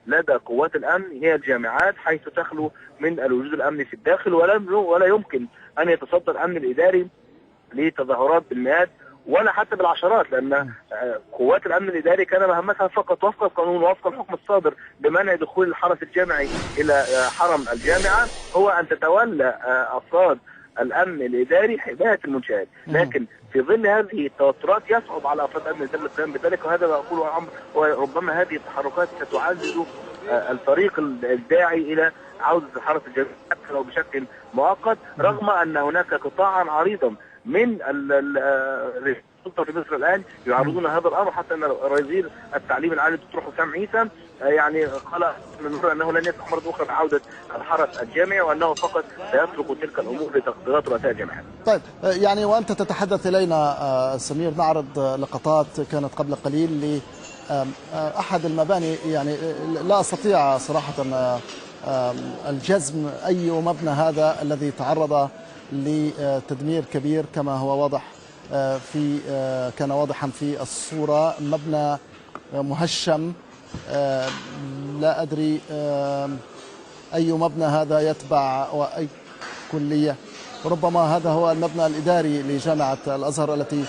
لدى قوات الامن هي الجامعات، حيث تخلو من الوجود الامني في الداخل، ولا يمكن ان يتصدى الامن الاداري لتظاهرات بالمئات ولا حتى بالعشرات، لان قوات الامن الاداري كان مهمتها فقط وفق القانون ووفق الحكم الصادر بمنع دخول الحرس الجامعي الى حرم الجامعه هو ان تتولى افراد الامن الاداري حمايه المنشات، لكن في ظل هذه التوترات يصعب على افراد الامن الاداري القيام بذلك، وهذا ما اقوله عمرو، وربما هذه التحركات ستعزز الطريق الداعي الى عوده الحرس الجامعي حتى لو بشكل مؤقت، رغم ان هناك قطاعا عريضا من السلطه في مصر الان يعرضون هذا الامر، حتى ان وزير التعليم العالي الدكتور حسام عيسى يعني قال من انه لن يسمح مره اخرى بعوده الحرس الجامعي، وانه فقط سيترك تلك الامور لتقديرات رؤساء الجامعات. طيب يعني وانت تتحدث الينا سمير، نعرض لقطات كانت قبل قليل لاحد المباني، يعني لا استطيع صراحه الجزم اي مبنى هذا الذي تعرض لتدمير كبير كما هو واضح كان واضحا في الصورة، مبنى مهشم، لا أدري أي مبنى هذا يتبع وأي كلية، ربما هذا هو المبنى الإداري لجامعة الأزهر التي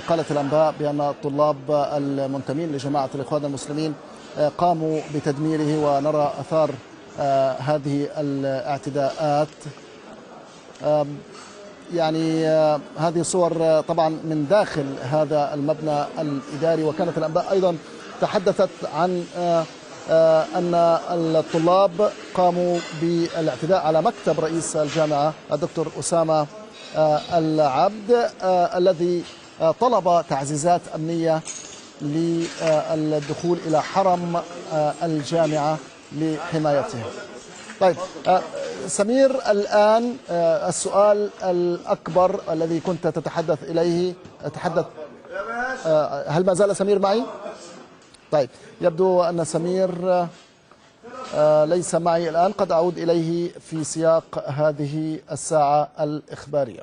قالت الأنباء بأن الطلاب المنتمين لجماعة الإخوان المسلمين قاموا بتدميره، ونرى أثار هذه الاعتداءات. يعني هذه صور طبعا من داخل هذا المبنى الإداري، وكانت الأنباء أيضا تحدثت عن أن الطلاب قاموا بالاعتداء على مكتب رئيس الجامعة الدكتور أسامة العبد الذي طلب تعزيزات أمنية للدخول إلى حرم الجامعة لحمايتها. طيب سمير، الآن السؤال الأكبر الذي كنت تتحدث إليه، هل ما زال سمير معي؟ طيب يبدو أن سمير ليس معي الآن، قد أعود إليه في سياق هذه الساعة الإخبارية.